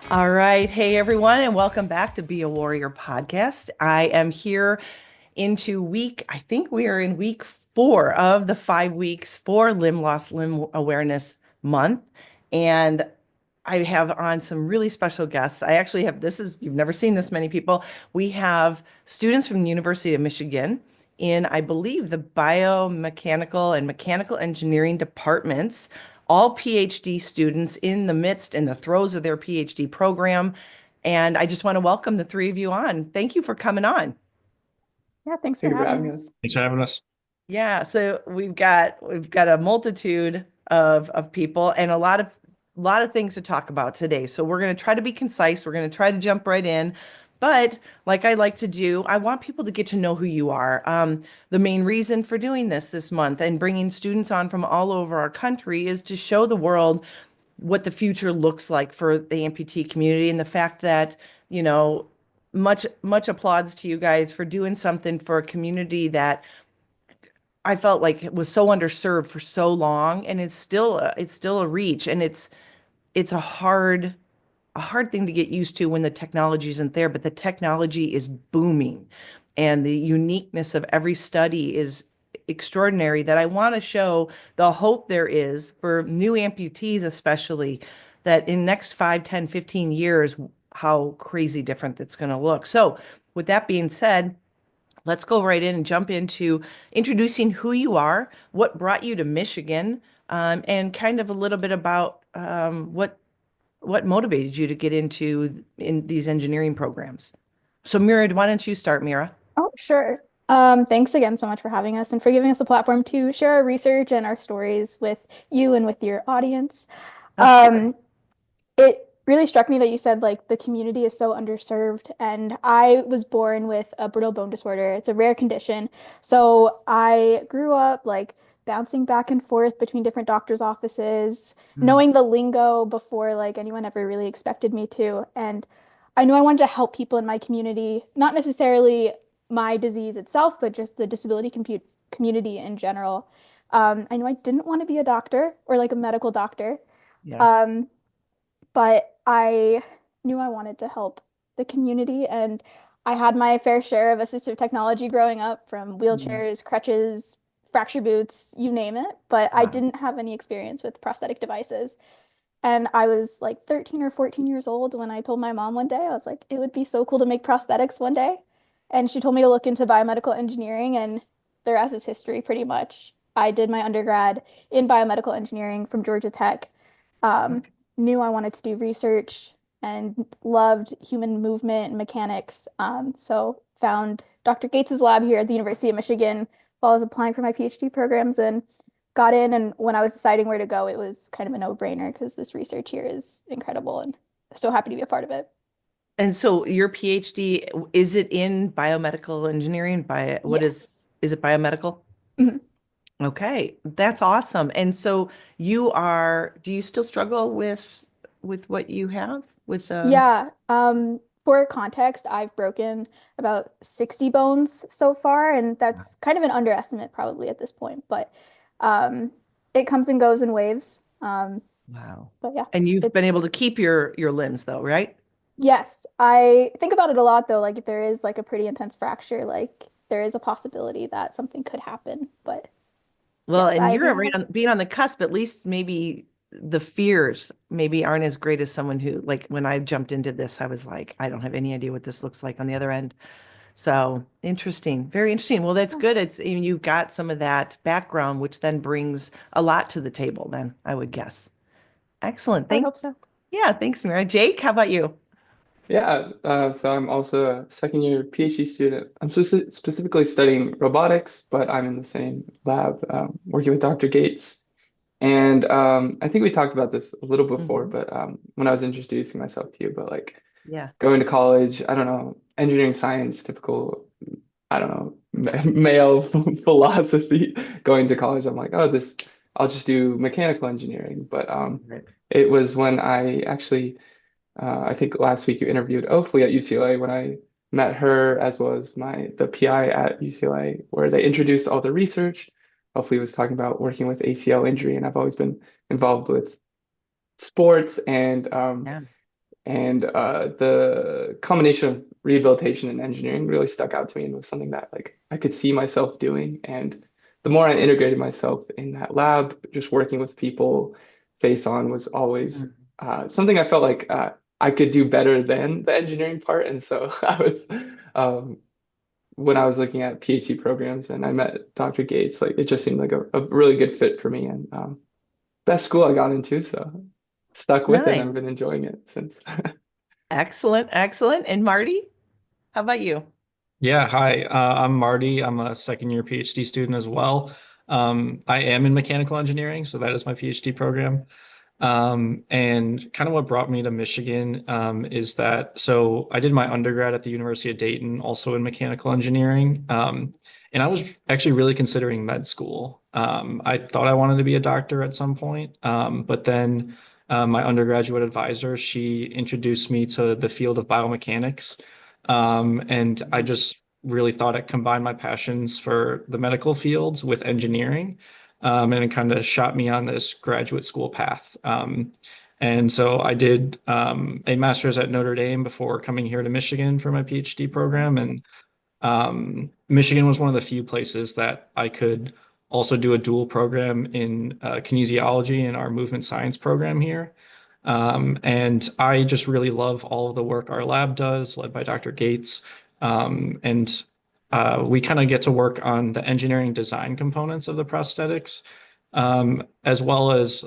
All right. Hey, everyone, and welcome back to Be a Warrior podcast. I am here into I think we are in week 4 of the 5 weeks for Limb Loss, Limb Awareness Month. And I have on some really special guests. I actually have, you've never seen this many people. We have students from the University of Michigan in, I believe, the biomechanical and mechanical engineering departments, all PhD students in the throes of their PhD program. And I just want to welcome the three of you on. Thank you for coming on. Yeah, thanks for Thank you for having having us. us. Thanks for having us. Yeah, so we've got a multitude of people and a lot of things to talk about today. So we're going to try to be concise. We're going to try to jump right in. But like I like to do, I want people to get to know who you are. The main reason for doing this month and bringing students on from all over our country is to show the world what the future looks like for the amputee community and the fact that, you know, much applauds to you guys for doing something for a community that I felt like it was so underserved for so long, and it's still a reach, and it's a hard thing to get used to when the technology isn't there, but the technology is booming, and the uniqueness of every study is extraordinary. That I want to show the hope there is for new amputees, especially that in next 5, 10, 15 years, how crazy different it's going to look. So, with that being said, let's go right in and jump into introducing who you are, what brought you to Michigan, and kind of a little bit about what motivated you to get into in these engineering programs. So, Mira, why don't you start, Mira? Oh, sure. Thanks again so much for having us and for giving us a platform to share our research and our stories with you and with your audience. Of course. Um, it really struck me that you said like the community is so underserved, and I was born with a brittle bone disorder. It's a rare condition. So I grew up like bouncing back and forth between different doctors' offices, Mm. knowing the lingo before like anyone ever really expected me to. And I knew I wanted to help people in my community, not necessarily my disease itself, but just the disability compute community in general. I knew I didn't want to be a doctor or like a medical doctor. Yeah. Um, but I knew I wanted to help the community, and I had my fair share of assistive technology growing up, from Mm. wheelchairs, crutches, fracture boots, you name it. But I Wow. didn't have any experience with prosthetic devices. And I was like 13 or 14 years old when I told my mom one day, I was like, it would be so cool to make prosthetics one day. And she told me to look into biomedical engineering, and the rest is history pretty much. I did my undergrad in biomedical engineering from Georgia Tech. Um, Okay. Knew I wanted to do research and loved human movement and mechanics. So found Dr. Gates's lab here at the University of Michigan while I was applying for my PhD programs and got in. And when I was deciding where to go, it was kind of a no-brainer because this research here is incredible and so happy to be a part of it. And so your PhD, is it in biomedical engineering? Yes. Is it biomedical? Mhm. Okay, that's awesome. And so do you still struggle with what you have with Yeah. For context, I've broken about 60 bones so far, and that's kind of an underestimate probably at this point, but um, it comes and goes in waves. Wow. But yeah, And you've it's been able to keep your limbs though, right? yes. I think about it a lot though, like if there is like a pretty intense fracture, like there is a possibility that something could happen. But Well, yes, and I do you're have right on being on the cusp, at least maybe the fears maybe aren't as great as someone who, like, when I jumped into this, I was like, I don't have any idea what this looks like on the other end. So interesting, very interesting. Well, that's good. You've got some of that background, which then brings a lot to the table, then I would guess. Excellent. I would hope Thanks. so. Yeah, thanks, Mira. Jake, how about you? So I'm also a second year PhD student. I'm specifically studying robotics, but I'm in the same lab working with Dr. Gates. And I think we talked about this a little before, Mhm. but when I was introducing myself to you, but like Yeah. going to college, I don't know, engineering science, typical, I don't know, male philosophy going to college. I'm like, oh, I'll just do mechanical engineering. But Right. it was when I actually I think last week you interviewed Ophley at UCLA when I met her, as well as the PI at UCLA, where they introduced all the research. Ophley was talking about working with ACL injury, and I've always been involved with sports and Yeah. And the combination of rehabilitation and engineering really stuck out to me and was something that like I could see myself doing. And the more I integrated myself in that lab, just working with people face on was always something I felt like I could do better than the engineering part. And so I was um, when I was looking at PhD programs and I met Dr. Gates, like it just seemed like a really good fit for me and best school I got into. So stuck with it and Nice. I've been enjoying it since. Excellent, excellent. And Marty, how about you? Yeah, hi. I'm Marty. I'm a second year PhD student as well. I am in mechanical engineering, so that is my PhD program. And kind of what brought me to Michigan is that so I did my undergrad at the University of Dayton, also in mechanical engineering. And I was actually really considering med school. I thought I wanted to be a doctor at some point, but then my undergraduate advisor, she introduced me to the field of biomechanics. And I just really thought it combined my passions for the medical fields with engineering. And it kind of shot me on this graduate school path. And so I did a master's at Notre Dame before coming here to Michigan for my PhD program. And Michigan was one of the few places that I could also do a dual program in kinesiology in our movement science program here. And I just really love all of the work our lab does, led by Dr. Gates. And we kind of get to work on the engineering design components of the prosthetics, as well as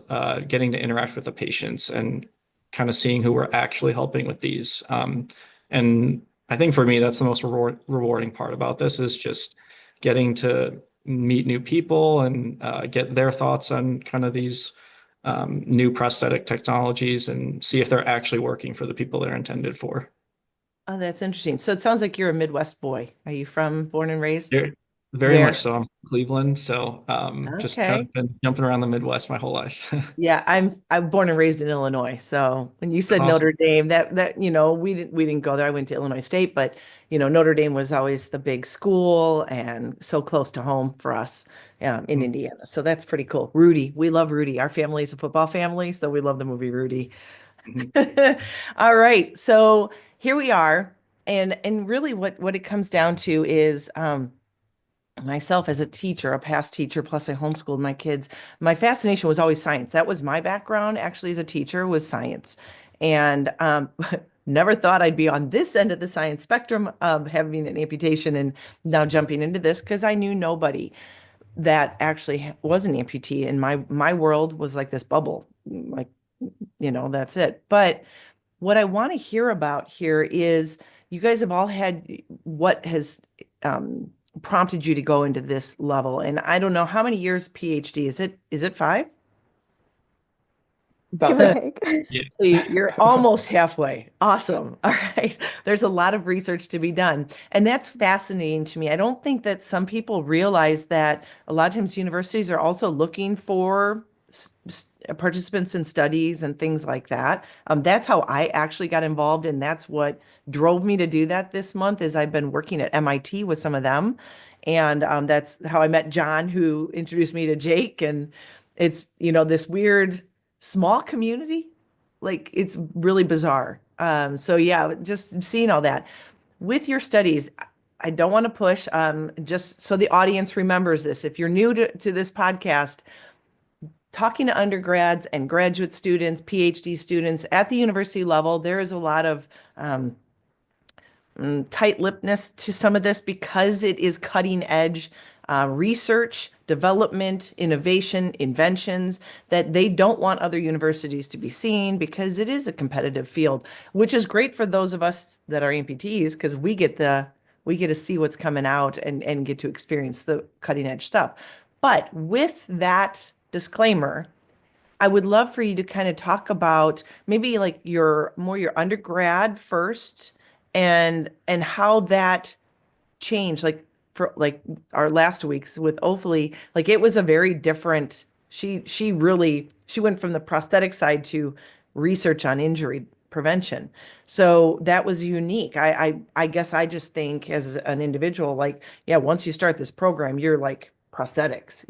getting to interact with the patients and kind of seeing who we're actually helping with these. And I think for me, that's the most rewarding part about this is just getting to meet new people and get their thoughts on kind of these new prosthetic technologies and see if they're actually working for the people they're intended for. Oh, that's interesting. So it sounds like you're a Midwest boy. Are you from born and raised? Very, very much Where? so. I'm from Cleveland, so just kind Okay. of been jumping around the Midwest my whole life. Yeah, I'm born and raised in Illinois. So when you That's said Notre awesome. Dame, that we didn't go there. I went to Illinois State, but Notre Dame was always the big school and so close to home for us in Indiana. So that's pretty cool. Rudy, we love Rudy. Our family is a football family, so we love the movie Rudy. Mhm. All right, so here we are, and really what it comes down to is myself as a teacher, a past teacher, plus I homeschooled my kids. My fascination was always science. That was my background, actually, as a teacher, was science. And never thought I'd be on this end of the science spectrum of having an amputation and now jumping into this because I knew nobody that actually was an amputee. And my world was like this bubble, like, that's it. But what I want to hear about here is you guys have all had what has prompted you to go into this level. And I don't know how many years PhD is it 5? Give About or So take. Yeah. you're almost halfway. Awesome. All right. There's a lot of research to be done. And that's fascinating to me. I don't think that some people realize that a lot of times universities are also looking for participants in studies and things like that. That's how I actually got involved, and that's what drove me to do that this month is I've been working at MIT with some of them. And that's how I met John, who introduced me to Jake. And it's, this weird small community. Like it's really bizarre. So yeah, just seeing all that with your studies. I don't want to push, just so the audience remembers this. If you're new to this podcast, talking to undergrads and graduate students, PhD students at the university level, there is a lot of tight-lippedness to some of this because it is cutting edge research, development, innovation, inventions that they don't want other universities to be seeing because it is a competitive field, which is great for those of us that are amputees because we get to see what's coming out and get to experience the cutting edge stuff. But with that disclaimer, I would love for you to kind of talk about maybe like your undergrad first and how that changed. Like for like our last weeks with Ophelie, like it was a very different, she went from the prosthetic side to research on injury prevention. So that was unique. I guess I just think as an individual, like, yeah, once you start this program, you're like prosthetics.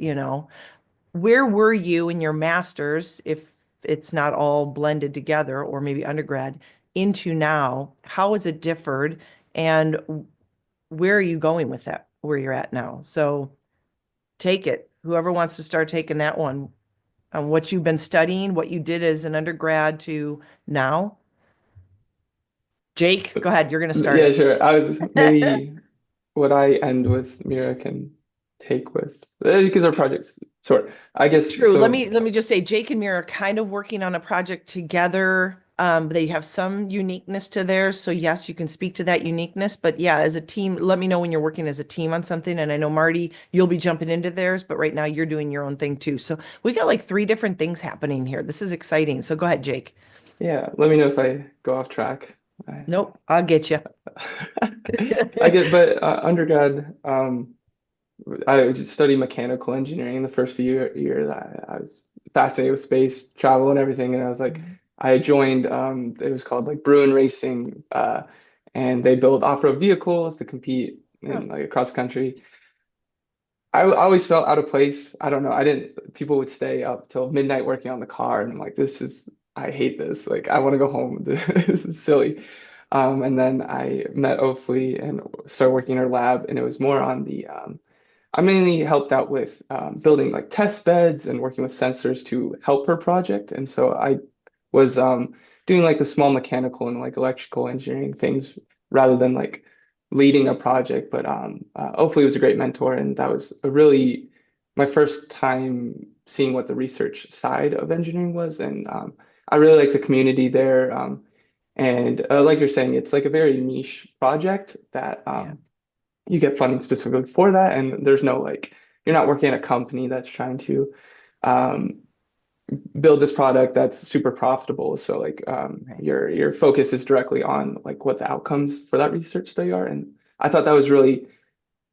Where were you in your master's, if it's not all blended together, or maybe undergrad, into now, how has it differed, and where are you going with that, where you're at now? So take it. Whoever wants to start taking that one on what you've been studying, what you did as an undergrad to now. Jake, go ahead. You're going to start Yeah, it. sure. I was maybe what I end with, Mira can take with because our projects sort. I guess True. Let so. me just say, Jake and Mira are kind of working on a project together. They have some uniqueness to theirs, so yes, you can speak to that uniqueness. But yeah, as a team, let me know when you're working as a team on something. And I know Marty, you'll be jumping into theirs, but right now you're doing your own thing too. So we got like three different things happening here. This is exciting. So go ahead, Jake. Yeah, let me know if I go off track. Nope, I'll get you. I get, but undergrad, I just studied mechanical engineering the first few years. I was fascinated with space travel and everything, and I was like, I joined. It was called like Bruin Racing, and they build off-road vehicles to compete Huh. in like across country. I always felt out of place. I don't know. I didn't. People would stay up till midnight working on the car, and I'm like, this is. I hate this. Like, I want to go home. This is silly. And then I met Ofli and started working in her lab, and it was more on the I mainly helped out with building like test beds and working with sensors to help her project. And so I was doing like the small mechanical and like electrical engineering things rather than like leading a project. But hopefully it was a great mentor. And that was a really my first time seeing what the research side of engineering was. And I really like the community there. And like you're saying, it's like a very niche project that Yeah. you get funding specifically for that, and there's no like you're not working at a company that's trying to um, build this product that's super profitable. So like Right. your focus is directly on like what the outcomes for that research study are, and I thought that was really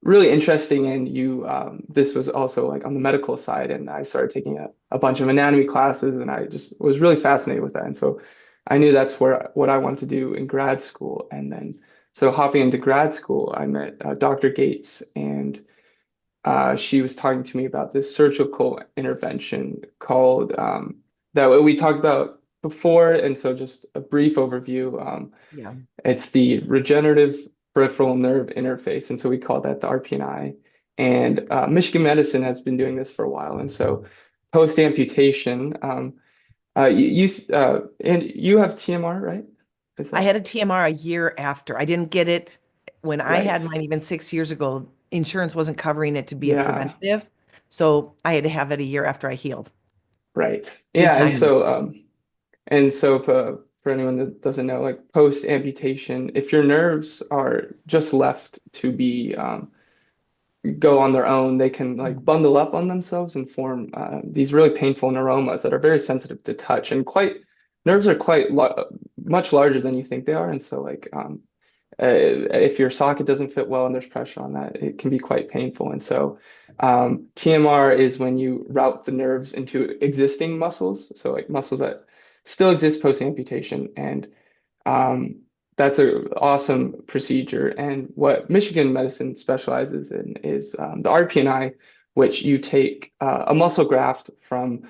interesting. And you this was also like on the medical side, and I started taking a bunch of anatomy classes, and I just was really fascinated with that, and so I knew that's where what I wanted to do in grad school. And then so hopping into grad school, I met Dr. Gates, and she was talking to me about this surgical intervention called that we talked about before. And so just a brief overview. Yeah. It's the regenerative peripheral nerve interface. And so we call that the RPNI. And Michigan Medicine has been doing this for a while. And so post amputation, and you have TMR, right? Is I that had a TMR a year after. I didn't get it when I had right? mine even 6 years ago. Insurance wasn't covering it to be a Yeah, preventative. So I had to have it a year after I healed. right. Good Yeah, timing. and so for anyone that doesn't know, like post amputation, if your nerves are just left to be go on their own, they can like Mm. bundle up on themselves and form these really painful neuromas that are very sensitive to touch, and quite nerves are quite much larger than you think they are. And so like if your socket doesn't fit well and there's pressure on that, it can be quite painful. And so TMR is when you route the nerves into existing muscles, so like muscles that still exist post amputation. And um, that's an awesome procedure. And what Michigan medicine specializes in is the RPNI, which you take a muscle graft from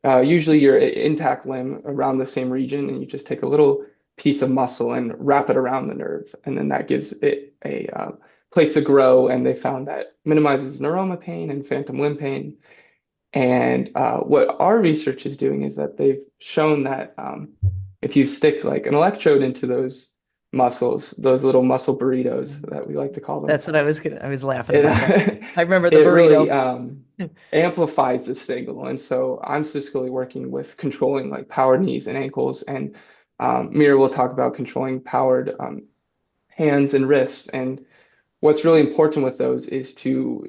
usually your intact limb around the same region, and you just take a little piece of muscle and wrap it around the nerve, and then that gives it a place to grow. And they found that minimizes neuroma pain and phantom limb pain. And what our research is doing is that they've shown that if you stick like an electrode into those muscles, those little muscle burritos that we like to call them, That's what I was laughing it about that. I remember the it really burrito. amplifies the signal. And so I'm specifically working with controlling like powered knees and ankles, and Mira will talk about controlling powered hands and wrists. And what's really important with those is to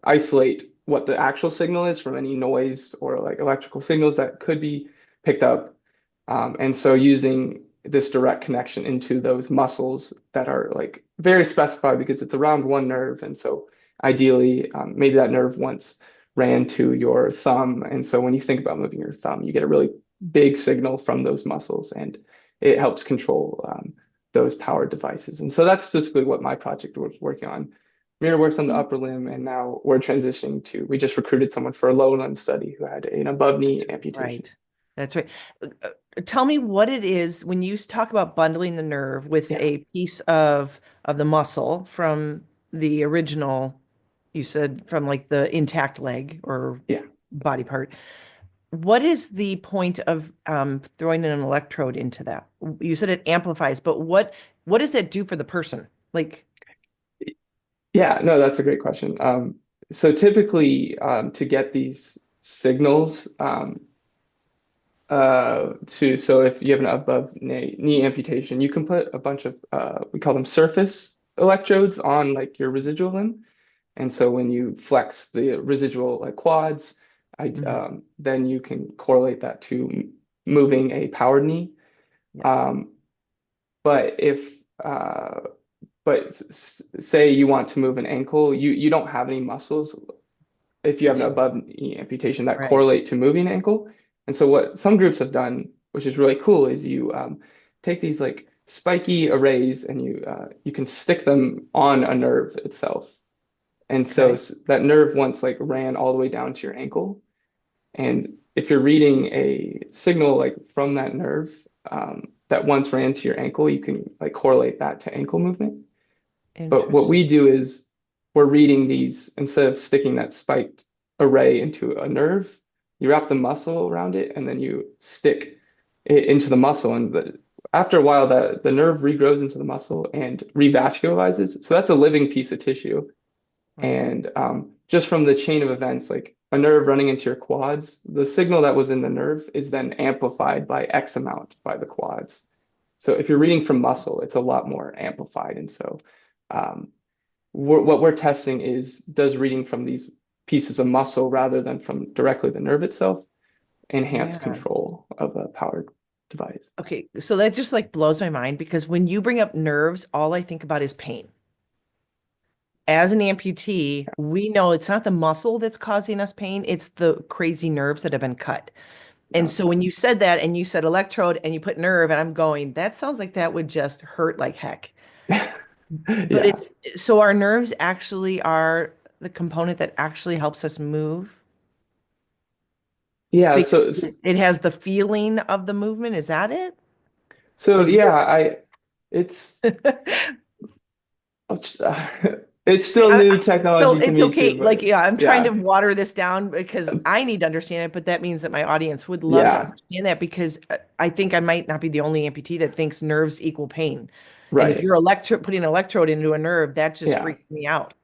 isolate what the actual signal is from any noise or like electrical signals that could be picked up. And so using this direct connection into those muscles that are like very specified because it's around one nerve. And so ideally, maybe that nerve once ran to your thumb. And so when you think about moving your thumb, you get a really big signal from those muscles, and it helps control those powered devices. And so that's specifically what my project was working on. Mira works on the upper limb, and now we're transitioning to, we just recruited someone for a lower limb study who had an above knee amputation. Right. That's right. Tell me what it is when you talk about bundling the nerve with Yeah, a piece of the muscle from the original, you said from like the intact leg or yeah. body part. What is the point of throwing an electrode into that? You said it amplifies, but what does that do for the person? Like, Yeah, no, that's a great question. So typically, to get these signals, so if you have an above knee amputation, you can put a bunch of we call them surface electrodes on like your residual limb. And so when you flex the residual like quads, mhm, then you can correlate that to moving a powered knee. yes. Um, but if say you want to move an ankle, you don't have any muscles if you have an above knee amputation that Right. correlate to moving an ankle. And so what some groups have done, which is really cool, is you take these like spiky arrays and you can stick them on a nerve itself. And so Okay. that nerve once like ran all the way down to your ankle. And if you're reading a signal like from that nerve that once ran to your ankle, you can like correlate that to ankle movement. But what Interesting. we do is we're reading these instead of sticking that spiked array into a nerve, you wrap the muscle around it and then you stick it into the muscle. And after a while, the nerve regrows into the muscle and revascularizes. So that's a living piece of tissue. Right. And just from the chain of events, like a nerve running into your quads, the signal that was in the nerve is then amplified by X amount by the quads. So if you're reading from muscle, it's a lot more amplified. And so um, what we're testing is does reading from these pieces of muscle rather than from directly the nerve itself enhance Yeah. control of a powered device. Okay. So that just like blows my mind because when you bring up nerves, all I think about is pain. As an amputee, we know it's not the muscle that's causing us pain, it's the crazy nerves that have been cut. And Yeah. so when you said that and you said electrode and you put nerve, and I'm going, that sounds like that would just hurt like heck. But Yeah. it's so our nerves actually are the component that actually helps us move Yeah. because So it has the feeling of the movement. Is that it? so Like yeah, it's it's See, still new so technology to it's me too, okay. Like, but yeah, I'm trying to yeah. water this down because I need to understand it, but that means that my audience would love to Yeah. understand that because I think I might not be the only amputee that thinks nerves equal pain. And if Right. you're putting an electrode into a nerve, that just Yeah. freaks me out.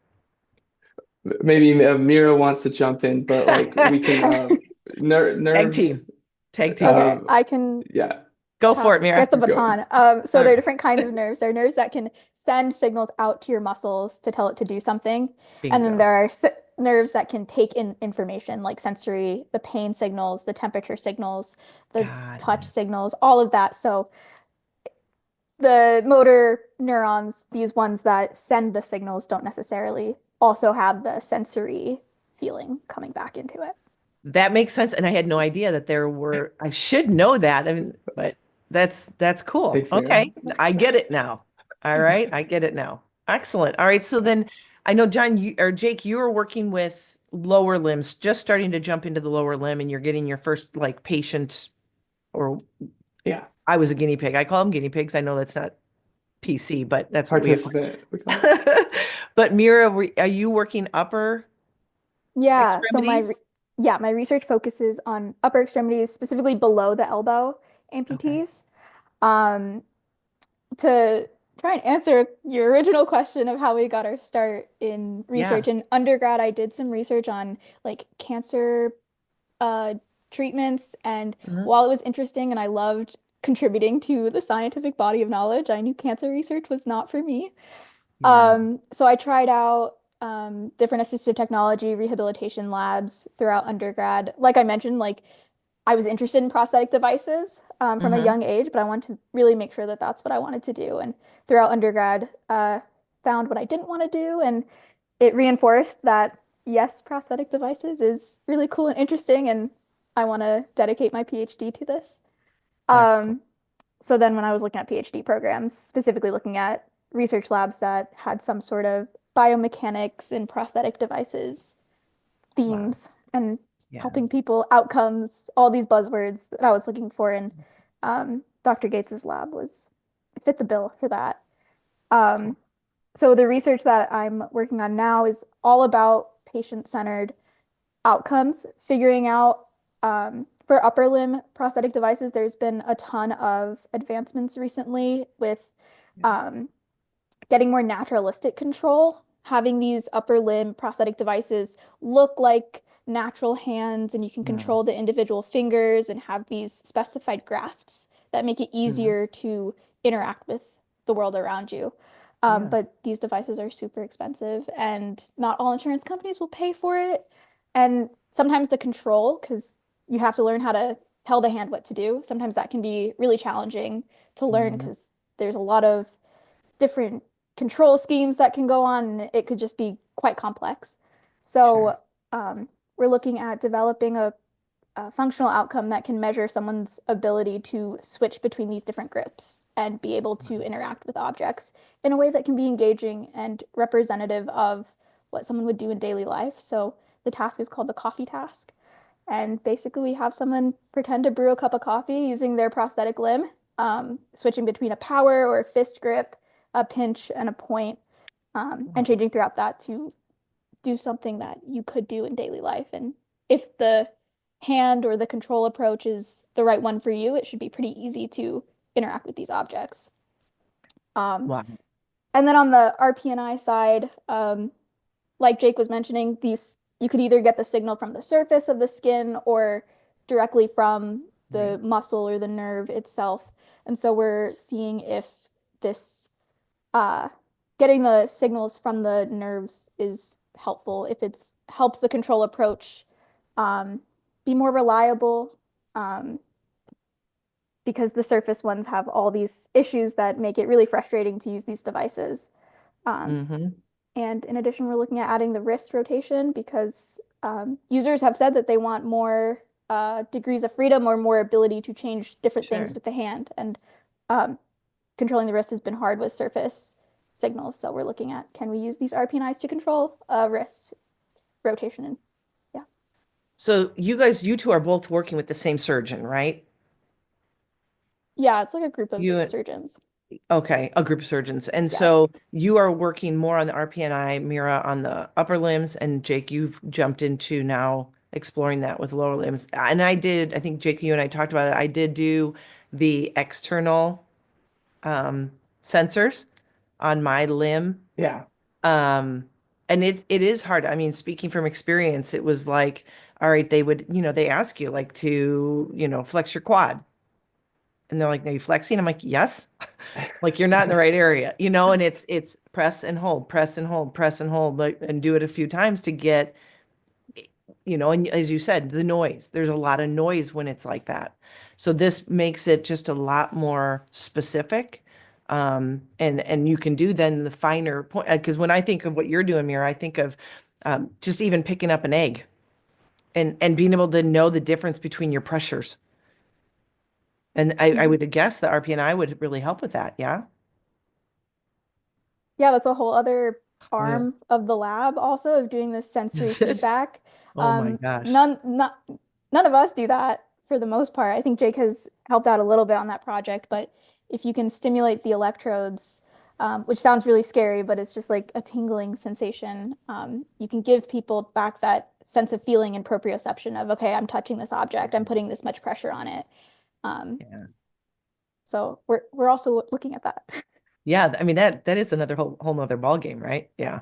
Maybe Mira wants to jump in, but like we can Tag nerves. team, tag team. Okay, Um, I can yeah. Go for it, get Mira. the Go. baton. So All there are right. different kinds of nerves. There are nerves that can send signals out to your muscles to tell it to do something. And then Bingo. there are nerves that can take in information like sensory, the pain signals, the temperature signals, the Got touch it. signals, all of that. So the motor neurons, these ones that send the signals, don't necessarily also have the sensory feeling coming back into it. That makes sense. And I had no idea that I should know that. I mean, but that's cool. Thanks, Mira. Okay. I get it now. All right. I get it now. Excellent. All right. So then I know John, you or Jake, you are working with lower limbs, just starting to jump into the lower limb, and you're getting your first like patient, or Yeah. I was a guinea pig. I call them guinea pigs. I know that's not PC, but that's what we have. Participant, we call it. But Mira, are you working upper Yeah, so extremities? my research focuses on upper extremities, specifically below the elbow Okay. amputees. Um, to try and answer your original question of how we got our start in Yeah. research in undergrad, I did some research on like cancer uh, treatments, and Mhm. while it was interesting and I loved contributing to the scientific body of knowledge, I knew cancer research was not for me. Yeah. So I tried out different assistive technology rehabilitation labs throughout undergrad. Like I mentioned, like I was interested in prosthetic devices from a Hmm. young age, but I wanted to really make sure that that's what I wanted to do. And throughout undergrad, found what I didn't want to do, and it reinforced that yes, prosthetic devices is really cool and interesting, and I want to dedicate my PhD to this. That's cool. Um, so then when I was looking at PhD programs, specifically looking at research labs that had some sort of biomechanics and prosthetic devices Wow. themes, and Yeah. helping people, outcomes, all these buzzwords that I was looking for. And Dr. Gates's lab fit the bill for that. So the research that I'm working on now is all about patient-centered outcomes, figuring out for upper limb prosthetic devices, there's been a ton of advancements recently with getting more naturalistic control, having these upper limb prosthetic devices look like natural hands, and you can control the individual fingers and have these specified grasps that make it easier to interact with the world around you. But these devices are super expensive, and not all insurance companies will pay for it. And sometimes the control, because you have to learn how to tell the hand what to do, sometimes that can be really challenging to learn because there's a lot of different control schemes that can go on, and it could just be quite complex. So we're looking at developing a functional outcome that can measure someone's ability to switch between these different grips and be able to interact with objects in a way that can be engaging and representative of what someone would do in daily life. So the task is called the coffee task. And basically, we have someone pretend to brew a cup of coffee using their prosthetic limb, switching between a power or a fist grip, a pinch, and a point, and changing throughout that to do something that you could do in daily life. And if the hand or the control approach is the right one for you, it should be pretty easy to interact with these objects. Wow. And then on the RPNI side, like Jake was mentioning, you could either get the signal from the surface of the skin or directly from the muscle or the nerve itself. And so we're seeing if this getting the signals from the nerves is helpful, if it helps the control approach be more reliable, because the surface ones have all these issues that make it really frustrating to use these devices. And in addition, we're looking at adding the wrist rotation because users have said that they want more degrees of freedom or more ability to change different things with the hand. And controlling the wrist has been hard with surface signals. So we're looking at, can we use these RPNIs to control wrist rotation? And So you two are both working with the same surgeon, right? yeah, it's like a group of surgeons. Okay, a group of surgeons. And Yeah. so you are working more on the RPNI, Mira on the upper limbs, and Jake, you've jumped into now exploring that with lower limbs. And I think Jake, you and I talked about it. I did do the external sensors on my limb. Yeah. And it is hard. I mean, speaking from experience, it was like, all right, they would, they ask you like to, flex your quad. And they're like, "Are you flexing?" I'm like, "Yes." Like you're not in the right area, and it's press and hold, press and hold, press and hold, like, and do it a few times to get, and as you said, the noise. There's a lot of noise when it's like that. So this makes it just a lot more specific. And you can do then the finer point, because when I think of what you're doing, Mira, I think of just even picking up an egg and being able to know the difference between your pressures. And I would guess the RPNI would really help with that. Yeah. Yeah, that's a whole other arm of the lab also of doing this sensory Is it? feedback. Oh my gosh. None of us do that for the most part. I think Jake has helped out a little bit on that project, but if you can stimulate the electrodes, which sounds really scary, but it's just like a tingling sensation, you can give people back that sense of feeling and proprioception of, okay, I'm touching this object, I'm putting this much pressure on it. So we're also looking at that. Yeah, I mean that is another whole nother ball game, right? Yeah.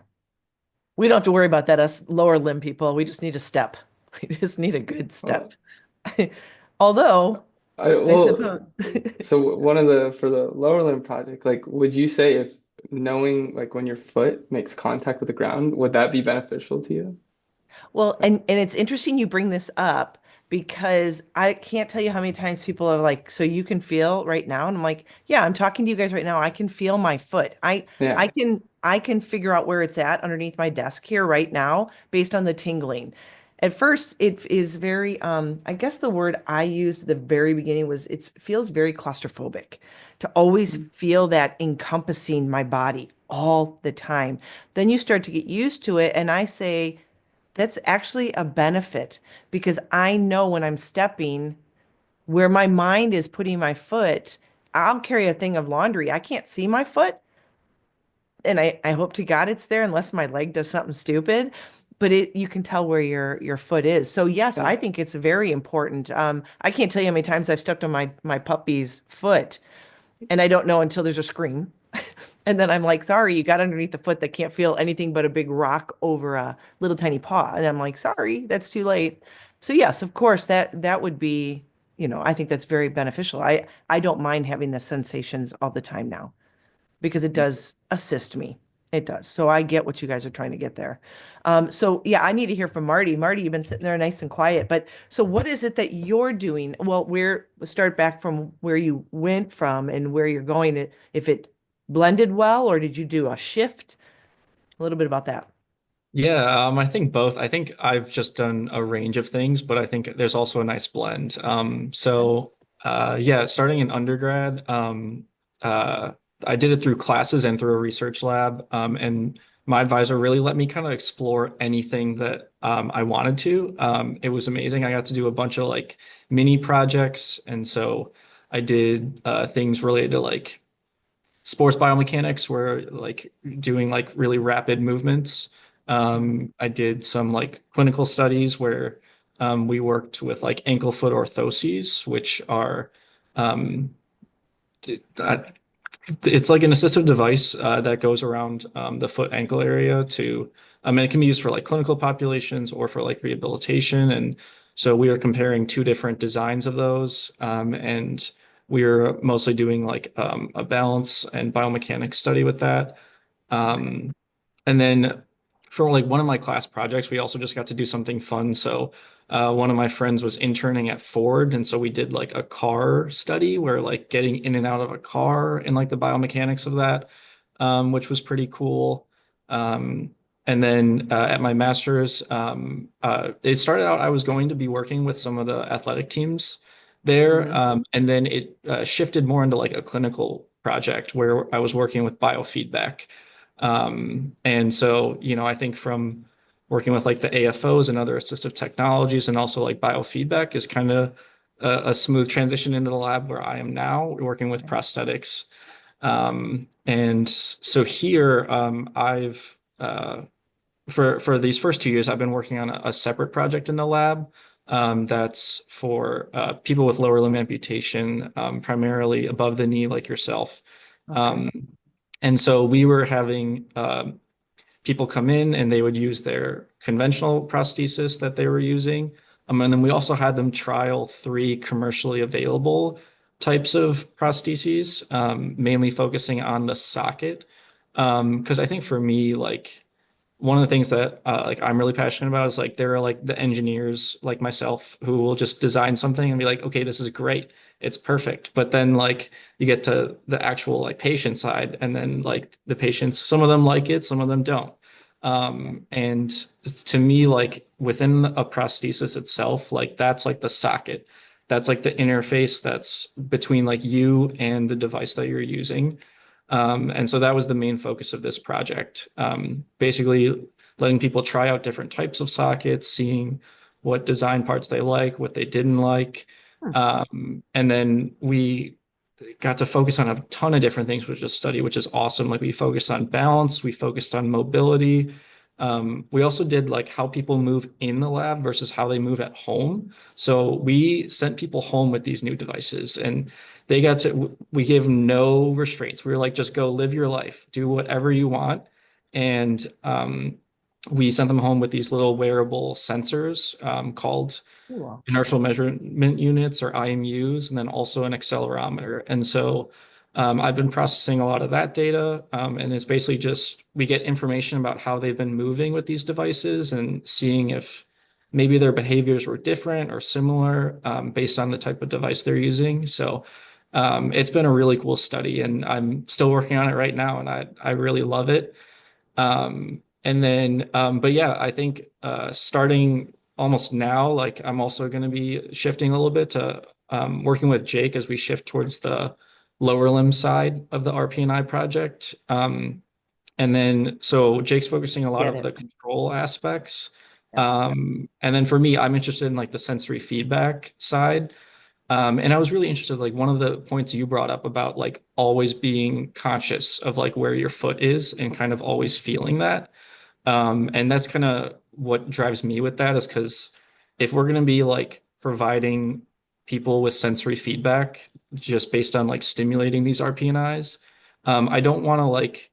We don't have to worry about that, us lower limb people. We just need a step. We just need a good step. Although I suppose So for the lower limb project, like, would you say if knowing like when your foot makes contact with the ground, would that be beneficial to you? well, and it's interesting you bring this up because I can't tell you how many times people are like, so you can feel right now, and I'm like, yeah, I'm talking to you guys right now. I can feel my foot. Yeah. I can figure out where it's at underneath my desk here right now based on the tingling. At first, it is very, I guess the word I used at the very beginning was it feels very claustrophobic to always feel that encompassing my body all the time. Then you start to get used to it, and I say, That's actually a benefit because I know when I'm stepping where my mind is putting my foot. I'll carry a thing of laundry. I can't see my foot, and I hope to God it's there unless my leg does something stupid. But you can tell where your foot is. So yes, Yeah. I think it's very important. I can't tell you how many times I've stepped on my puppy's foot, and I don't know until there's a scream. And then I'm like, sorry, you got underneath the foot that can't feel anything but a big rock over a little tiny paw. And I'm like, sorry, that's too late. So yes, of course, that would be, I think that's very beneficial. I don't mind having the sensations all the time now because it does assist me. It does. So I get what you guys are trying to get there. So yeah, I need to hear from Marty. Marty, you've been sitting there nice and quiet, but so what is it that you're doing? Well, we'll start back from where you went from and where you're going. If it blended well, or did you do a shift? A little bit about that. Yeah, I think both. I think I've just done a range of things, but I think there's also a nice blend. Yeah, starting in undergrad, uh, I did it through classes and through a research lab. And my advisor really let me kind of explore anything that I wanted to. It was amazing. I got to do a bunch of like mini projects, and so I did things related to like sports biomechanics, where like doing like really rapid movements. I did some like clinical studies where we worked with like ankle foot orthoses, which are um, uh, it's like an assistive device that goes around the foot ankle area and it can be used for like clinical populations or for like rehabilitation. And so we are comparing two different designs of those. And we are mostly doing like a balance and biomechanics study with that. Okay. Um, and then for like one of my class projects, we also just got to do something fun. So one of my friends was interning at Ford, and so we did like a car study where like getting in and out of a car and like the biomechanics of that, which was pretty cool. Um, and then at my master's, it started out I was going to be working with some of the athletic teams there, Mhm. and then it shifted more into like a clinical project where I was working with biofeedback. And so, I think from working with like the AFOs and other assistive technologies and also like biofeedback is kind of a smooth transition into the lab where I am now working with prosthetics. And so here, I've for these first 2 years, I've been working on a separate project in the lab that's for people with lower limb amputation, primarily above the knee, like yourself. Okay. Um, and so we were having people come in and they would use their conventional prosthesis that they were using. And then we also had them trial 3 commercially available types of prostheses, mainly focusing on the socket. Because I think for me, like one of the things that like I'm really passionate about is like there are like the engineers like myself who will just design something and be like, okay, this is great, it's perfect. But then like you get to the actual like patient side, and then like the patients, some of them like it, some of them don't. And to me, like within a prosthesis itself, like that's like the socket. That's like the interface that's between like you and the device that you're using. And so that was the main focus of this project. Basically, letting people try out different types of sockets, seeing what design parts they like, what they didn't like. Hmm. And then we got to focus on a ton of different things with this study, which is awesome. Like we focused on balance, we focused on mobility. We also did like how people move in the lab versus how they move at home. So we sent people home with these new devices, and we gave no restraints. We were like, just go live your life, do whatever you want. And we sent them home with these little wearable sensors called Cool. inertial measurement units, or IMUs, and then also an accelerometer. And so I've been processing a lot of that data, and it's basically just we get information about how they've been moving with these devices and seeing if maybe their behaviors were different or similar based on the type of device they're using. So it's been a really cool study, and I'm still working on it right now, and I really love it. But yeah, I think starting almost now, like I'm also going to be shifting a little bit to working with Jake as we shift towards the lower limb side of the RP&I project. So Jake's focusing a lot Get of it. the control aspects. And then for me, I'm interested in like the sensory feedback side. And I was really interested, like one of the points you brought up about like always being conscious of like where your foot is and kind of always feeling that. And that's kind of what drives me with that is because if we're going to be like providing people with sensory feedback just based on like stimulating these RPNIs, I don't want to like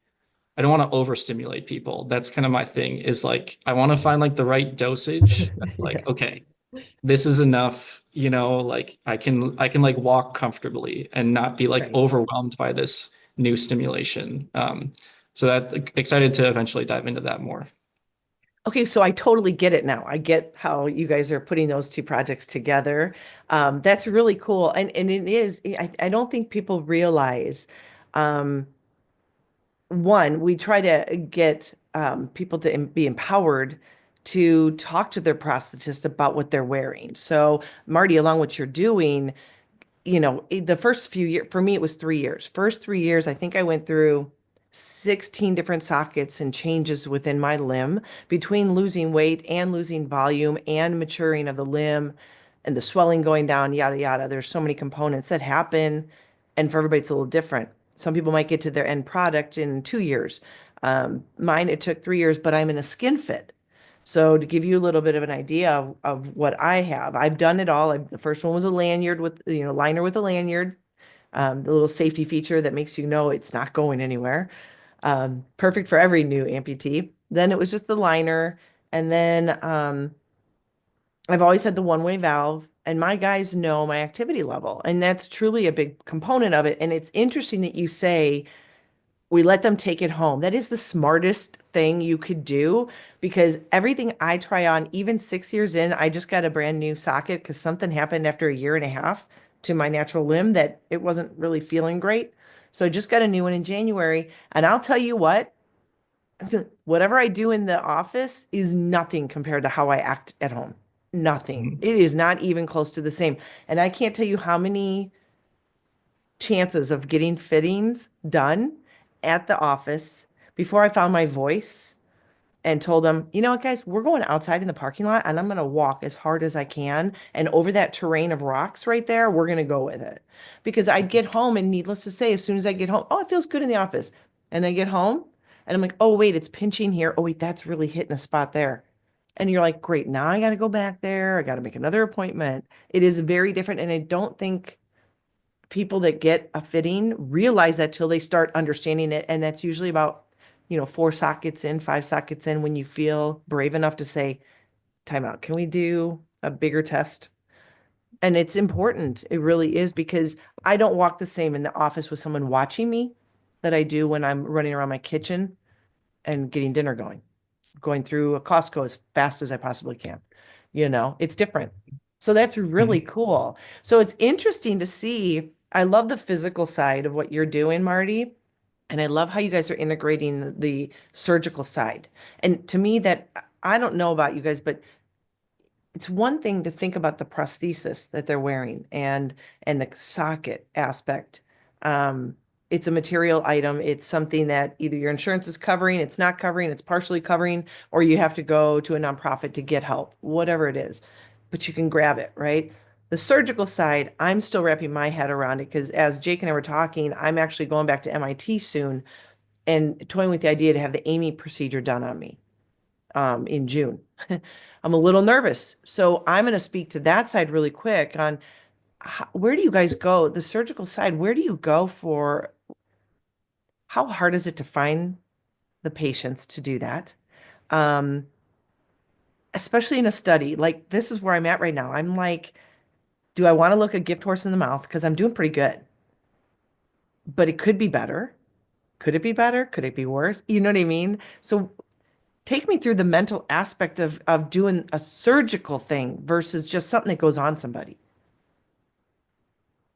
I don't want to overstimulate people. That's kind of my thing is like I want to find like the right dosage that's like, Yeah. okay, this is enough, like I can like walk comfortably and not be like Right. overwhelmed by this new stimulation. So that excited to eventually dive into that more. Okay, so I totally get it now. I get how you guys are putting those two projects together. That's really cool. And it is, I don't think people realize, um, one, we try to get people to be empowered to talk to their prosthetist about what they're wearing. So, Marty, along what you're doing, the first few years, for me, it was 3 years. First 3 years, I think I went through 16 different sockets and changes within my limb between losing weight and losing volume and maturing of the limb and the swelling going down, yada, yada. There's so many components that happen. And for everybody, it's a little different. Some people might get to their end product in 2 years. Mine, it took 3 years, but I'm in a skin fit. So to give you a little bit of an idea of what I have, I've done it all. The first one was a lanyard with, liner with a lanyard, the little safety feature that makes you know it's not going anywhere. Perfect for every new amputee. Then it was just the liner. And then I've always had the one-way valve, and my guys know my activity level. And that's truly a big component of it. And it's interesting that you say, we let them take it home. That is the smartest thing you could do because everything I try on, even 6 years in, I just got a brand new socket because something happened after a year and a half to my natural limb that it wasn't really feeling great. So I just got a new one in January. And I'll tell you what, whatever I do in the office is nothing compared to how I act at home. Nothing. Mhm. It is not even close to the same. And I can't tell you how many chances of getting fittings done at the office before I found my voice and told them, you know what, guys, we're going outside in the parking lot and I'm going to walk as hard as I can. And over that terrain of rocks right there, we're going to go with it. Because I'd get home and needless to say, as soon as I get home, oh, it feels good in the office. And I get home and I'm like, oh, wait, it's pinching here. Oh, wait, that's really hitting a spot there. And you're like, great, now I got to go back there. I got to make another appointment. It is very different. And I don't think people that get a fitting realize that till they start understanding it. And that's usually about, 4 sockets in, 5 sockets in when you feel brave enough to say, time out. Can we do a bigger test? And it's important. It really is because I don't walk the same in the office with someone watching me that I do when I'm running around my kitchen and getting dinner going through a Costco as fast as I possibly can. It's different. So that's really Mhm. cool. So it's interesting to see. I love the physical side of what you're doing, Marty. And I love how you guys are integrating the surgical side. And to me, that I don't know about you guys, but it's one thing to think about the prosthesis that they're wearing and the socket aspect. Um, it's a material item. It's something that either your insurance is covering, it's not covering, it's partially covering, or you have to go to a nonprofit to get help, whatever it is. But you can grab it, right? The surgical side, I'm still wrapping my head around it because as Jake and I were talking, I'm actually going back to MIT soon and toying with the idea to have the Amy procedure done on me in June. I'm a little nervous. So I'm going to speak to that side really quick on where do you guys go? The surgical side, where do you go for how hard is it to find the patients to do that? Um, Especially in a study. Like this is where I'm at right now. I'm like, do I want to look a gift horse in the mouth? Because I'm doing pretty good, but it could be better. Could it be better? Could it be worse? You know what I mean? So take me through the mental aspect of doing a surgical thing versus just something that goes on somebody.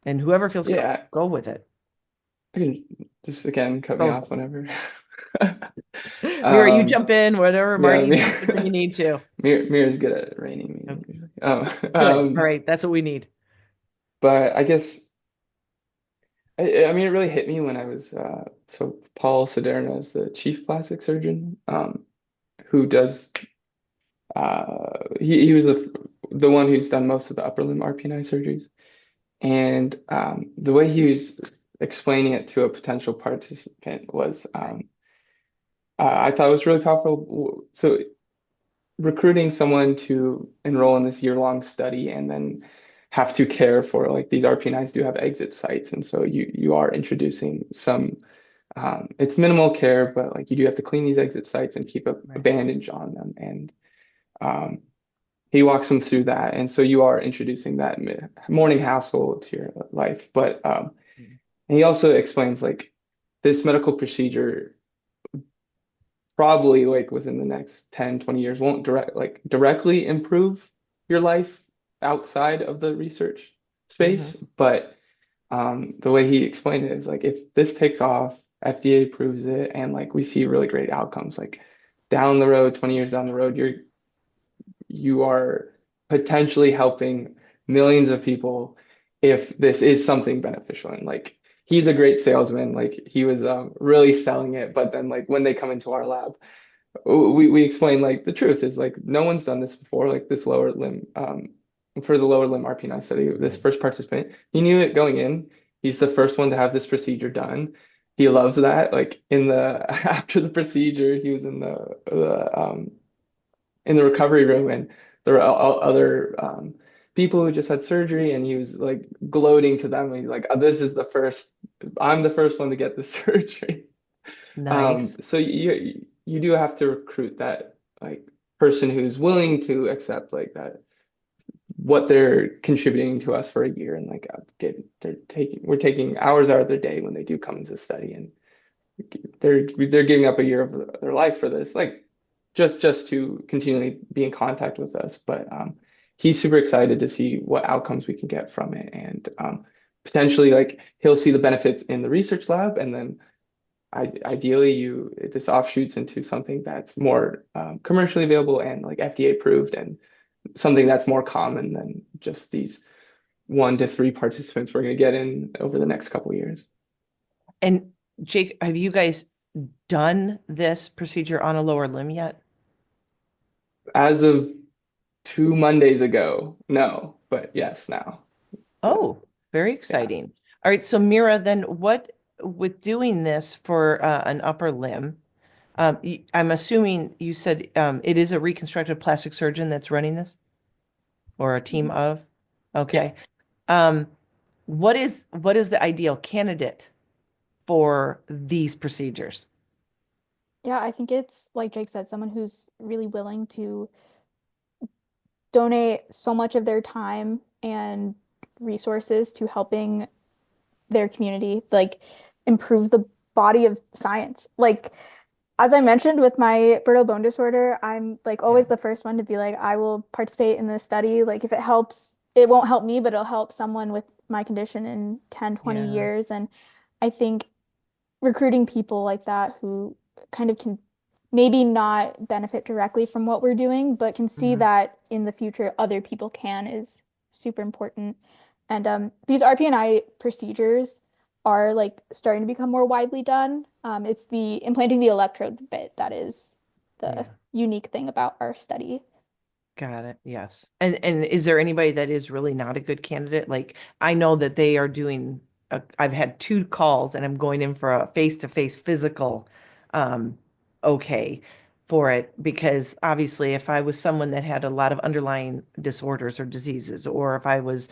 And whoever feels comfortable, Yeah, go with it. I can just again cut me Go. off whenever. Mira, you Um, jump in, whatever. yeah, Marty, you jump in when you need to. Mira's good at reining me in Okay, usually. good. All right, that's what we need. But I guess I mean it really hit me when I was so Paul Sederna is the chief plastic surgeon who does he was the one who's done most of the upper limb RPNI surgeries. And the way he was explaining it to a potential participant was, I thought it was really powerful. So recruiting someone to enroll in this year-long study and then have to care for, like, these RPNIs do have exit sites, and so you are introducing some, it's minimal care, but like you do have to clean these exit sites and keep a bandage on them. And he walks them through that, and so you are introducing that morning hassle to your life. But and he also explains, like, this medical procedure probably, like, within the next 10-20 years won't directly improve your life outside of the research space. But the way he explained it is, like, if this takes off, FDA approves it, and like we see really great outcomes, like down the road, 20 years down the road, you are potentially helping millions of people if this is something beneficial. And like, he's a great salesman. Like, he was really selling it. But then, like, when they come into our lab, we explain, like, the truth is, like, no one's done this before. Like, this lower limb, for the lower limb RPNI study, this first participant, he knew it going in. He's the first one to have this procedure done. He loves that. Like, after the procedure, he was in the recovery room, and there were other people who just had surgery, and he was like gloating to them. And he's like, I'm the first one to get this surgery. Nice. So you do have to recruit that, like, person who's willing to accept, like, that what they're contributing to us for a year, and like we're taking hours out of their day when they do come into the study, and they're giving up a year of their life for this, like, just to continually be in contact with us. But he's super excited to see what outcomes we can get from it, and potentially, like, he'll see the benefits in the research lab, and then ideally this offshoots into something that's more commercially available and like FDA approved, and something that's more common than just these 1 to 3 participants we're going to get in over the next couple of years. And Jake, have you guys done this procedure on a lower limb yet? As of 2 Mondays ago, no, but yes, now. Oh, very exciting. All right, so Mira, then what, with doing this for an upper limb, I'm assuming you said it is a reconstructive plastic surgeon that's running this, or a team of? Okay. What is the ideal candidate for these procedures? Yeah, I think it's, like Jake said, someone who's really willing to donate so much of their time and resources to helping their community, like, improve the body of science. Like, as I mentioned with my brittle bone disorder, I'm like always the first one to be like, I will participate in this study. Like, if it helps, it won't help me, but it'll help someone with my condition in 10, 20 years. And I think recruiting people like that who kind of can maybe not benefit directly from what we're doing, but can see that in the future other people can, is super important. And these RPNI procedures are like starting to become more widely done. It's the implanting the electrode bit that is the unique thing about our study. Got it. Yes. And is there anybody that is really not a good candidate? Like, I know that they are doing, I've had 2 calls and I'm going in for a face-to-face physical, okay, for it, because obviously if I was someone that had a lot of underlying disorders or diseases, or if I was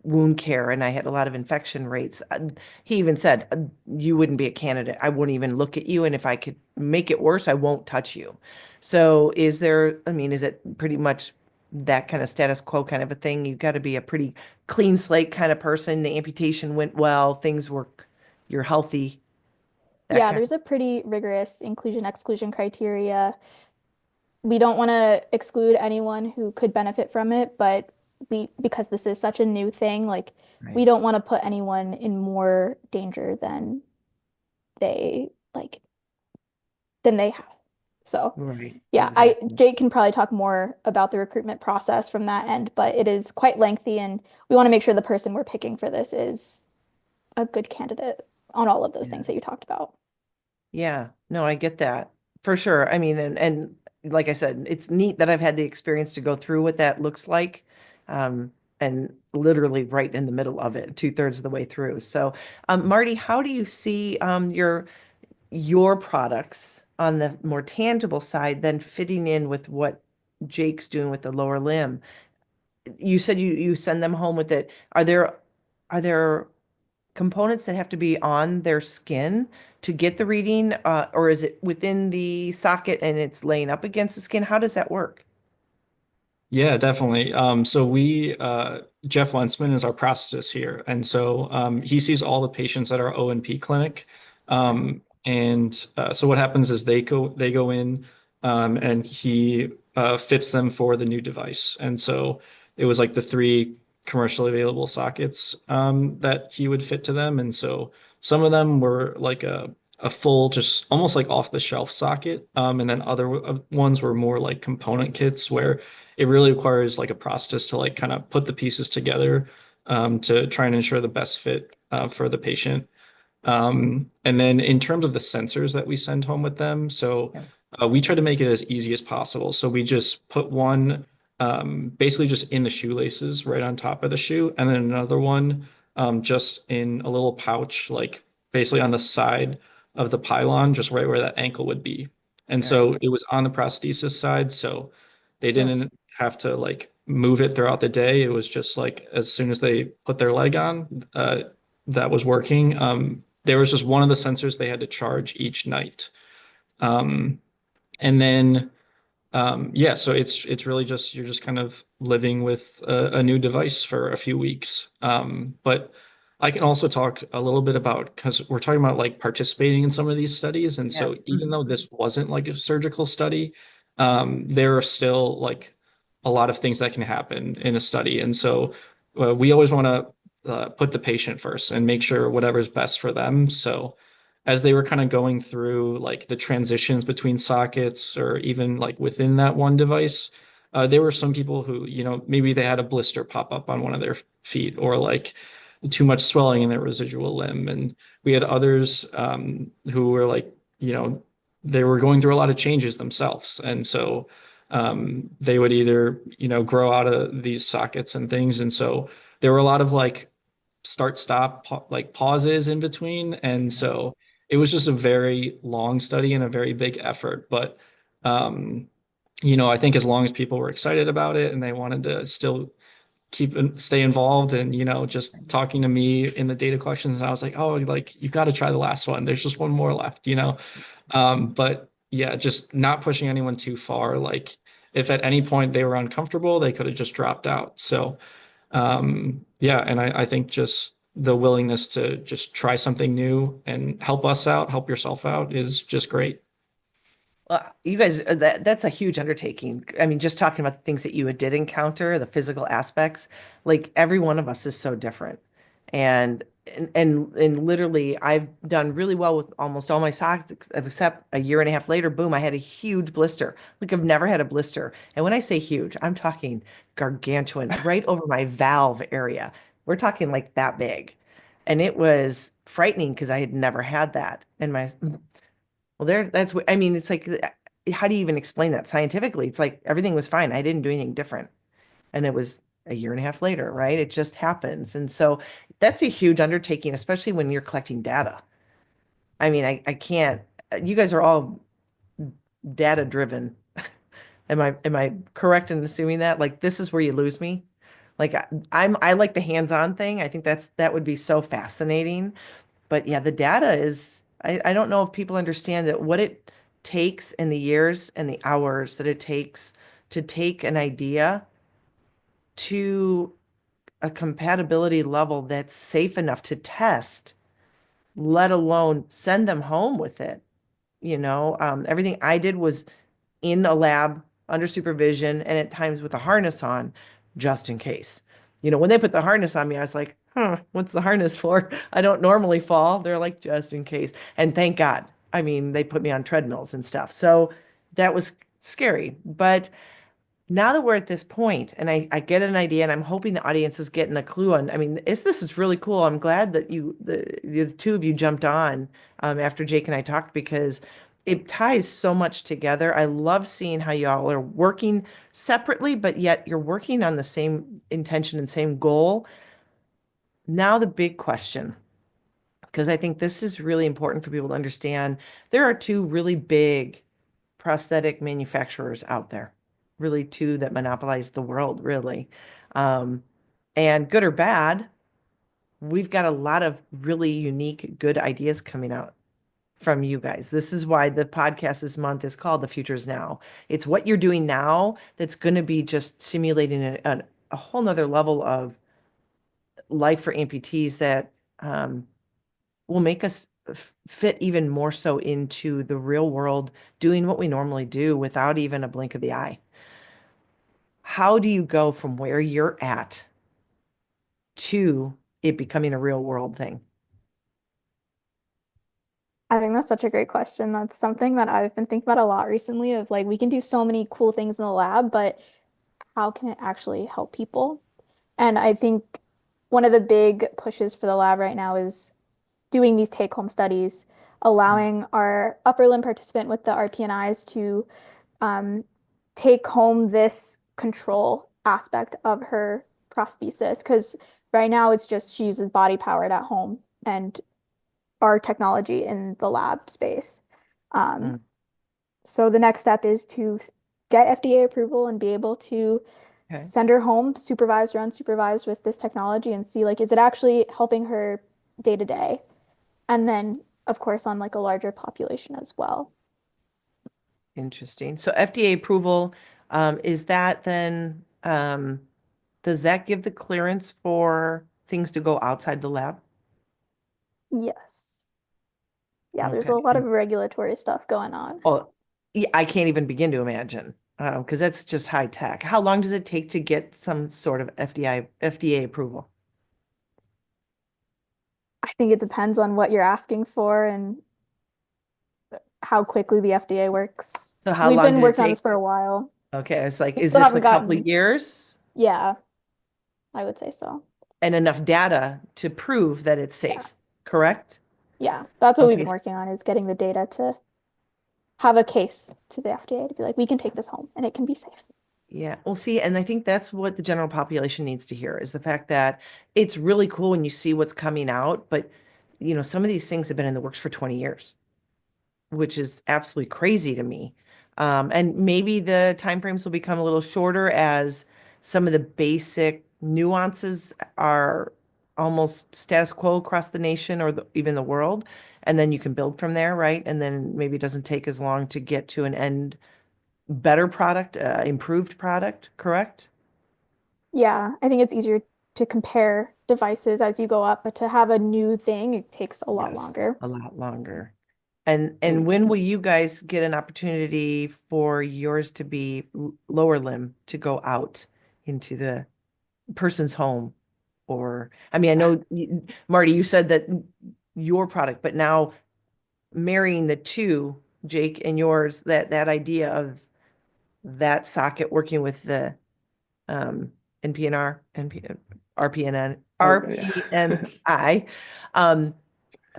wound care and I had a lot of infection rates. He even said, you wouldn't be a candidate. I wouldn't even look at you. And if I could make it worse, I won't touch you. So is it pretty much that kind of status quo kind of a thing? You've got to be a pretty clean slate kind of person. The amputation went well, you're healthy. Yeah, there's a pretty rigorous inclusion-exclusion criteria. We don't want to exclude anyone who could benefit from it, but because this is such a new thing, like, we don't want to put anyone in more danger than they have. So yeah, exactly. Jake can probably talk more about the recruitment process from that end, but it is quite lengthy, and we want to make sure the person we're picking for this is a good candidate on all of those things that you talked about. Yeah, no, I get that for sure. I mean, and like I said, it's neat that I've had the experience to go through what that looks like. And literally right in the middle of it, 2/3 of the way through. So, Marty, how do you see your products on the more tangible side then fitting in with what Jake's doing with the lower limb? You said you send them home with it. Are there components that have to be on their skin to get the reading, or is it within the socket and it's laying up against the skin? How does that work? Yeah, definitely. So Jeff Lensman is our prosthetist here. And so he sees all the patients at our O&P clinic. So what happens is they go in and he fits them for the new device. And so it was like the three commercially available sockets that he would fit to them. And so some of them were like a full, just almost like off the shelf socket. And then other ones were more like component kits where it really requires like a prosthetist to like kind of put the pieces together to try and ensure the best fit for the patient. And then in terms of the sensors that we send home with them, so Yeah. we try to make it as easy as possible. So we just put one basically just in the shoelaces right on top of the shoe, and then another one just in a little pouch, like basically on the side of the pylon, just right where that ankle would be. And Right. so it was on the prosthesis side, so they Oh, didn't have to like move it throughout the day. It was just like as soon as they put their leg on, that was working. There was just one of the sensors they had to charge each night. Um, and then yeah, so it's really just you're just kind of living with a new device for a few weeks. But I can also talk a little bit about because we're talking about like participating in some of these studies, and yeah. so even though this wasn't like a surgical study, there are still like a lot of things that can happen in a study, and so we always want to put the patient first and make sure whatever's best for them. So as they were kind of going through like the transitions between sockets or even like within that one device, there were some people who, maybe they had a blister pop up on one of their feet or like too much swelling in their residual limb. And we had others who were like, they were going through a lot of changes themselves. And so they would either, grow out of these sockets and things. And so there were a lot of like start stop like pauses in between. And so it was just a very long study and a very big effort. But um, I think as long as people were excited about it and they wanted to still stay involved and just talking to me in the data collections, and I was like, oh, like you got to try the last one. There's just one more left. But yeah, just not pushing anyone too far. Like if at any point they were uncomfortable, they could have just dropped out. So yeah, and I think just the willingness to just try something new and help us out, help yourself out is just great. Well, you guys, that's a huge undertaking. I mean, just talking about the things that you did encounter, the physical aspects, like every one of us is so different. And literally I've done really well with almost all my socks except a year and a half later, boom, I had a huge blister. Like I've never had a blister. And when I say huge, I'm talking gargantuan, right over my valve area. We're talking like that big. And it was frightening because I had never had that. And my well, that's what I mean. It's like, how do you even explain that scientifically? It's like everything was fine. I didn't do anything different. And it was a year and a half later, right? It just happens. And so that's a huge undertaking, especially when you're collecting data. I mean, I can't, you guys are all data driven. Am I correct in assuming that? Like this is where you lose me? Like I like the hands-on thing. I think that would be so fascinating. But yeah, the data is, I don't know if people understand that what it takes in the years and the hours that it takes to take an idea to a compatibility level that's safe enough to test, let alone send them home with it. Everything I did was in a lab under supervision and at times with a harness on, just in case. When they put the harness on me, I was like, huh, what's the harness for? I don't normally fall. They're like, just in case. And thank God. I mean, they put me on treadmills and stuff. So that was scary. But now that we're at this point and I get an idea and I'm hoping the audience is getting a clue on, I mean, this is really cool. I'm glad that the two of you jumped on after Jake and I talked because it ties so much together. I love seeing how y'all are working separately, but yet you're working on the same intention and same goal. Now the big question, because I think this is really important for people to understand. There are two really big prosthetic manufacturers out there, really two that monopolize the world, really. Um, and good or bad, we've got a lot of really unique, good ideas coming out from you guys. This is why the podcast this month is called The Future's Now. It's what you're doing now that's going to be just simulating a whole nother level of life for amputees that will make us fit even more so into the real world, doing what we normally do without even a blink of the eye. How do you go from where you're at to it becoming a real world thing? I think that's such a great question. That's something that I've been thinking about a lot recently of like we can do so many cool things in the lab, but how can it actually help people? And I think one of the big pushes for the lab right now is doing these take-home studies, Mm. allowing our upper limb participant with the RPNIs to um, take home this control aspect of her prosthesis. Because right now it's just she uses body powered at home and our technology in the lab space. Um, Mm. so the next step is to get FDA approval and be able to Okay. send her home supervised or unsupervised with this technology and see like is it actually helping her day to day? And then of course on like a larger population as well. Interesting. So FDA approval, is that then, does that give the clearance for things to go outside the lab? Yes. Yeah, there's Okay. a lot of regulatory stuff going on. Oh, yeah, I can't even begin to imagine, because that's just high tech. How long does it take to get some sort of FDA approval? I think it depends on what you're asking for and how quickly the FDA works. So how We've long been did it working on this take? for a while. Okay, it's like, We is still this a haven't couple of gotten, years yeah, I would say so. and enough data to prove that it's Yeah. safe, correct? Yeah. That's what we've Okay. been working on is getting the data to have a case to the FDA to be like, we can take this home and it can be safe. Yeah, well, see, and I think that's what the general population needs to hear is the fact that it's really cool when you see what's coming out, but some of these things have been in the works for 20 years, which is absolutely crazy to me. And maybe the timeframes will become a little shorter as some of the basic nuances are almost status quo across the nation or even the world. And then you can build from there, right? And then maybe it doesn't take as long to get to an end better product, improved product, correct? Yeah, I think it's easier to compare devices as you go up, but to have a new thing, it takes a lot Yes, longer. a lot longer. And And when will you guys get an opportunity for yours to be lower limb to go out into the person's home? Or, I mean, I know, Marty, you said that your product, but now marrying the two, Jake and yours, that idea of that socket working with the NPNR, RPNN, yeah. RPNI. Um,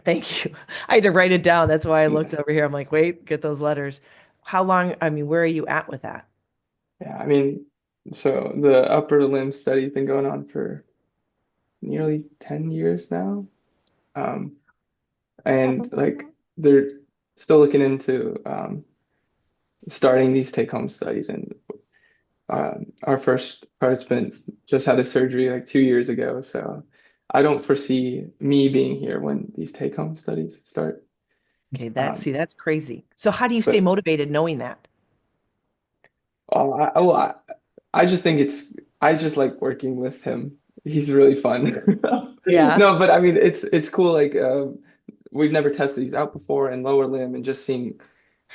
Thank you. I had to write it down. That's why I looked over here. I'm like, wait, get those letters. How long, I mean, where are you at with that? Yeah, I mean, so the upper limb study's been going on for nearly 10 years now. Um, Yeah, and something like like that. they're still looking into starting these take-home studies. And our first participant just had a surgery like 2 years ago. So I don't foresee me being here when these take-home studies start. Okay, Um, that's crazy. So how do you stay but motivated knowing that? I just think I just like working with him. He's really fun. Yeah. No, but I mean, it's cool. Like, we've never tested these out before in lower limb and just seeing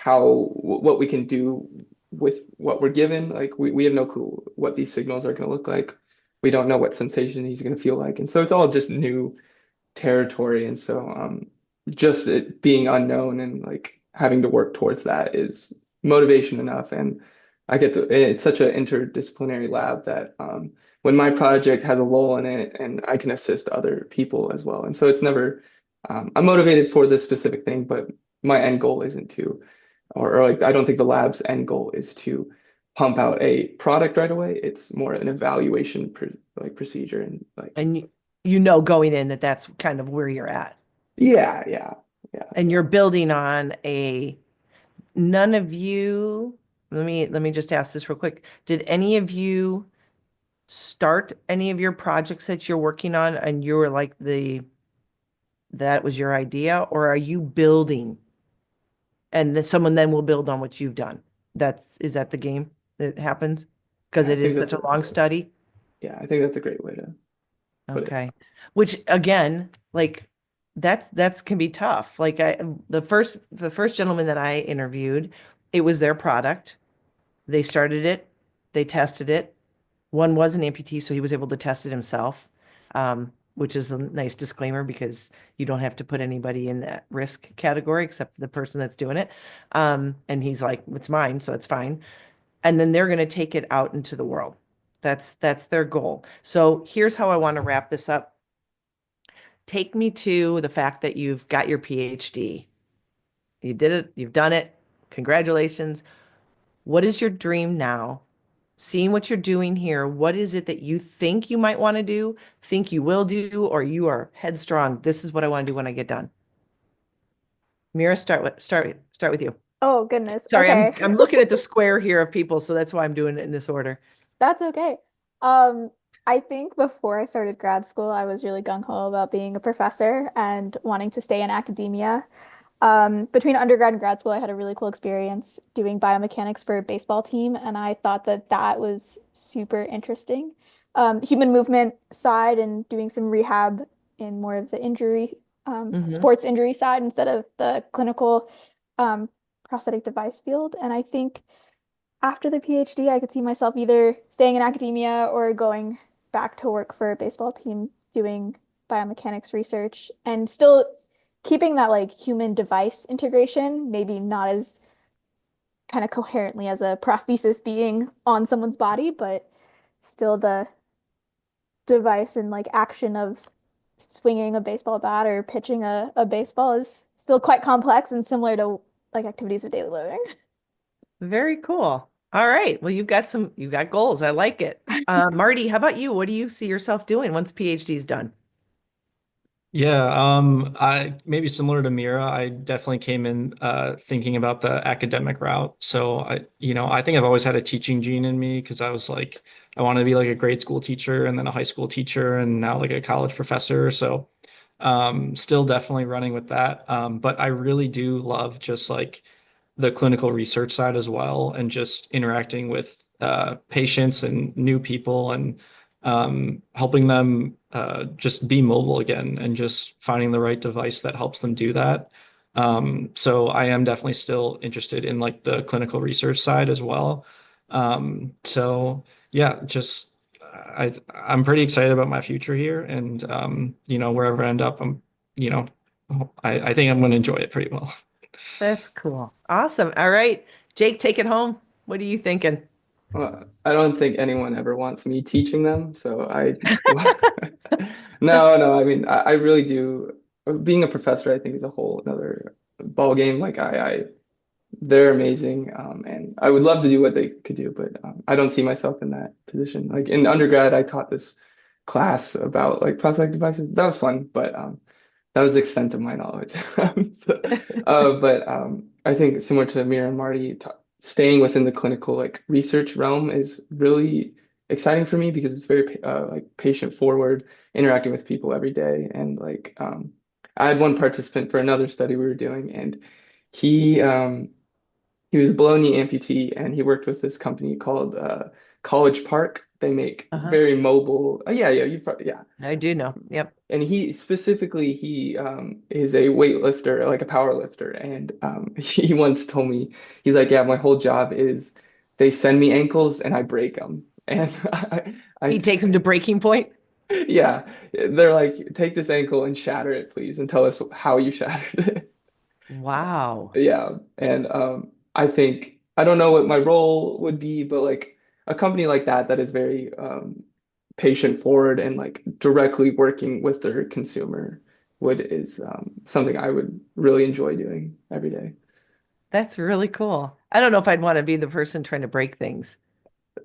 what we can do with what we're given. Like, we have no clue what these signals are going to look like. We don't know what sensation he's going to feel like. And so it's all just new territory. And so just it being unknown and like having to work towards that is motivation enough. And it's such an interdisciplinary lab that when my project has a lull in it and I can assist other people as well. And so it's never, I'm motivated for this specific thing, but my end goal isn't to or like I don't think the lab's end goal is to pump out a product right away. It's more an evaluation procedure and like And you know going in that that's kind of where you're at. yeah, yeah, yeah. And you're building on a none of you, let me just ask this real quick. Did any of you start any of your projects that you're working on and you were like that was your idea, or are you building and then someone then will build on what you've done? Is that the game that happens? Because Yeah, I it think is such a long study. yeah, I think that's a great way to put it. Okay. Which again, like that's can be tough. Like the first gentleman that I interviewed, it was their product. They started it, they tested it. One was an amputee, so he was able to test it himself, which is a nice disclaimer because you don't have to put anybody in that risk category except the person that's doing it. And he's like, it's mine, so it's fine. And then they're going to take it out into the world. That's their goal. So here's how I want to wrap this up. Take me to the fact that you've got your PhD. You did it, you've done it. Congratulations. What is your dream now? Seeing what you're doing here, what is it that you think you might want to do, think you will do, or you are headstrong? This is what I want to do when I get done. Mira, start with you. Oh, goodness. Sorry, Okay. I'm looking at the square here of people, so that's why I'm doing it in this order. That's okay. Um, I think before I started grad school, I was really gung-ho about being a professor and wanting to stay in academia. Between undergrad and grad school, I had a really cool experience doing biomechanics for a baseball team, and I thought that that was super interesting. Human movement side and doing some rehab in more of the injury, Hmm. sports injury side instead of the clinical um, prosthetic device field. And I think after the PhD, I could see myself either staying in academia or going back to work for a baseball team doing biomechanics research and still keeping that like human device integration, maybe not as kind of coherently as a prosthesis being on someone's body, but still the device and like action of swinging a baseball bat or pitching a baseball is still quite complex and similar to like activities of daily living. Very cool. All right. Well, you've got goals. I like it. Marty, how about you? What do you see yourself doing once PhD is done? Yeah, I maybe similar to Mira, I definitely came in thinking about the academic route. So I think I've always had a teaching gene in me because I was like, I wanted to be like a grade school teacher and then a high school teacher and now like a college professor. So still definitely running with that. But I really do love just like the clinical research side as well and just interacting with patients and new people and helping them just be mobile again and just finding the right device that helps them do that. So I am definitely still interested in like the clinical research side as well. So yeah, just I'm pretty excited about my future here and wherever I end up, you know, I think I'm going to enjoy it pretty well. That's cool. Awesome. All right. Jake, take it home. What are you thinking? Well, I don't think anyone ever wants me teaching them, so I no, no, I mean I really do being a professor I think is a whole another ball game. Like they're amazing, and I would love to do what they could do, but I don't see myself in that position. Like in undergrad, I taught this class about like prosthetic devices. That was fun, but that was the extent of my knowledge. So, but I think similar to Mira and Marty, t staying within the clinical like research realm is really exciting for me because it's very like patient forward, interacting with people every day, and like I had one participant for another study we were doing, and he um, he was a below knee amputee, and he worked with this company called College Park. They make Uh-huh. very mobile. Yeah, yeah, you probably yeah. I do know. Yep. And he specifically he is a weightlifter, like a power lifter, and he once told me he's like, yeah, my whole job is they send me ankles and I break them, and He takes him to breaking point. yeah, they're like, take this ankle and shatter it, please, and tell us how you shattered it. Wow. Yeah, and I think I don't know what my role would be, but like a company like that is very patient forward and like directly working with their consumer would is something I would really enjoy doing every day. That's really cool. I don't know if I'd want to be the person trying to break things.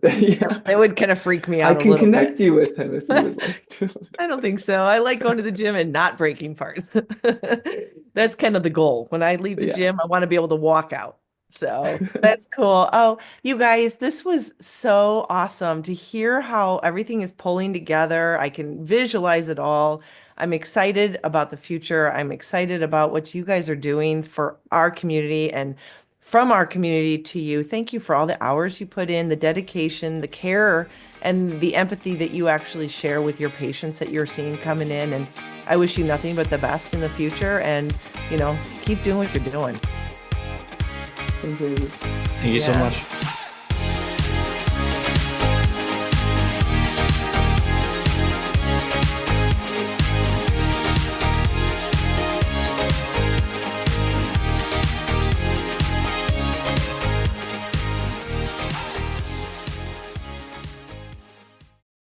Yeah, That would kind of freak me I out a can little connect bit. you with him if you would like to. I don't think so. I like going to the gym and not breaking parts. That's kind of the goal. When I leave the Yeah. gym, I want to be able to walk out. So that's cool. Oh, you guys, this was so awesome to hear how everything is pulling together. I can visualize it all. I'm excited about the future. I'm excited about what you guys are doing for our community and from our community to you. Thank you for all the hours you put in, the dedication, the care, and the empathy that you actually share with your patients that you're seeing coming in. And I wish you nothing but the best in the future. And, keep doing what you're doing. Thank you. Thank you so Yeah. much.